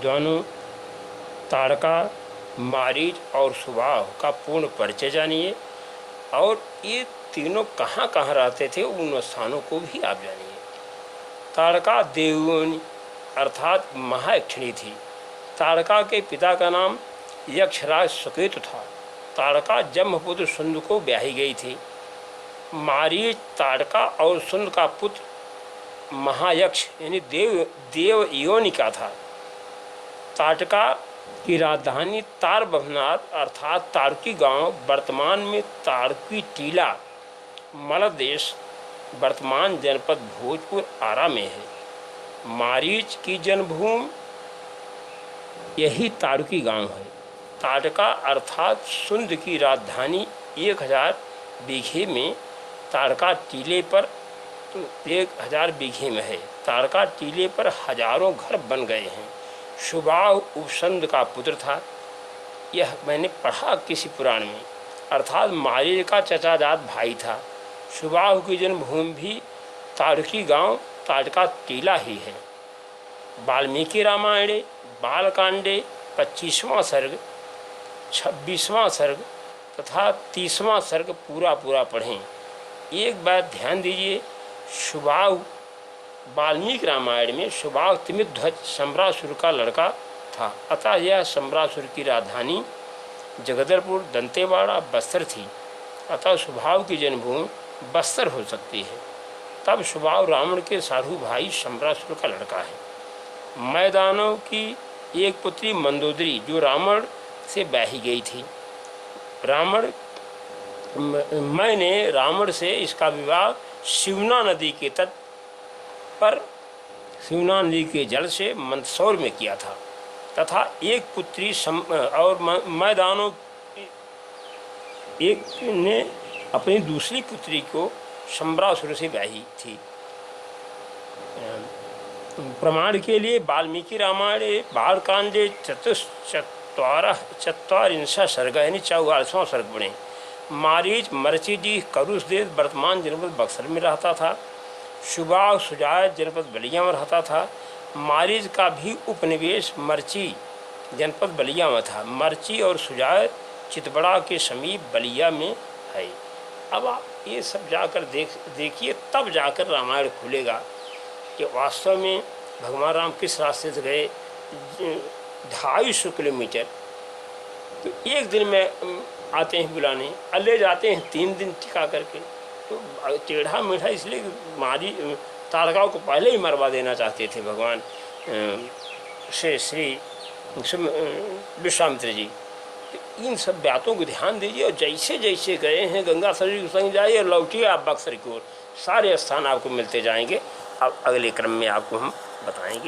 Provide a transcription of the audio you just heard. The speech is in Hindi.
विद्वानों, ताड़का, मारीच और सुबाहु का पूर्ण परिचय जानिए और ये तीनों कहाँ कहाँ रहते थे उन स्थानों को भी आप जानिए। ताड़का देवयोनि अर्थात महायक्षिणी थी। ताड़का के पिता का नाम यक्षराज सुकेतु था। ताड़का जम्भपुत्र सुंद को ब्याही गई थी। मारीच ताड़का और सुंद का पुत्र महायक्ष यानी देव योनि का था। ताड़का की राजधानी तारबभनाथ अर्थात तारकी गांव वर्तमान में तारकी टीला मलदेश वर्तमान जनपद भोजपुर आरा में है। मारीच की जन्मभूमि यही तारकी गांव है। ताड़का अर्थात सुंद की राजधानी 1000 बीघे में ताड़का टीले पर 1000 बीघे में है। ताड़का टीले पर हजारों घर बन गए हैं। सुबाहु उपसंद का पुत्र था। यह मैंने पढ़ा किसी पुराण में, अर्थात मारीच का चचाजात भाई था। सुबाहु की जन्मभूमि भी तारकी गांव ताड़का टीला ही है। वाल्मीकि रामायणे बालकांडे 25वां सर्ग, 26वां सर्ग तथा 30वां सर्ग पूरा पढ़ें। एक बात ध्यान दीजिए, सुबाहु वाल्मीकि रामायण में सुबाहु तिमिध्वज सम्रासुर का लड़का था, अतः यह सम्रासुर की राजधानी जगदलपुर दंतेवाड़ा बस्तर थी। अतः सुबाहु की जन्मभूमि बस्तर हो सकती है। तब सुबाहु रावण के साधु भाई सम्रासुर का लड़का है। मैदानों की एक पुत्री मंदोदरी जो रावण से ब्याही गई थी। मैंने रावण से इसका विवाह शिवना नदी के तट पर शिवना नदी के जल से मंदसौर में किया था तथा एक पुत्री और मैदानों एक ने अपनी दूसरी पुत्री को सम्रासुर से ब्याही थी। प्रमाण के लिए वाल्मीकि रामायणे बालकांडे चत्वारिंशः सर्ग यानी 44वां सर्ग पढ़ें। मारीच मरचीडीह करुषदेश वर्तमान जनपद बक्सर में रहता था। सुबाहु सुजायत जनपद बलिया में रहता था। मारीच का भी उपनिवेश मरची जनपद बलिया में था। मरची और सुजायत चितबड़ा के समीप बलिया में है। अब आप ये सब जाकर देखिए, तब जाकर रामायण खुलेगा कि वास्तव में भगवान राम किस रास्ते से गए। 250 किलोमीटर तो एक दिन में आते हैं बुलाने, ले जाते हैं 3 दिन टिका करके। तो टेढ़ा मेढ़ा इसलिए ताड़का को पहले ही मरवा देना चाहते थे भगवान श्री विश्वामित्र जी। इन सब बातों को ध्यान दीजिए और जैसे जैसे गए हैं गंगा सरयू के संग जाइए और लौटिए आप बक्सर की ओर। सारे स्थान आपको मिलते जाएंगे। अब अगले क्रम में आपको हम बताएंगे।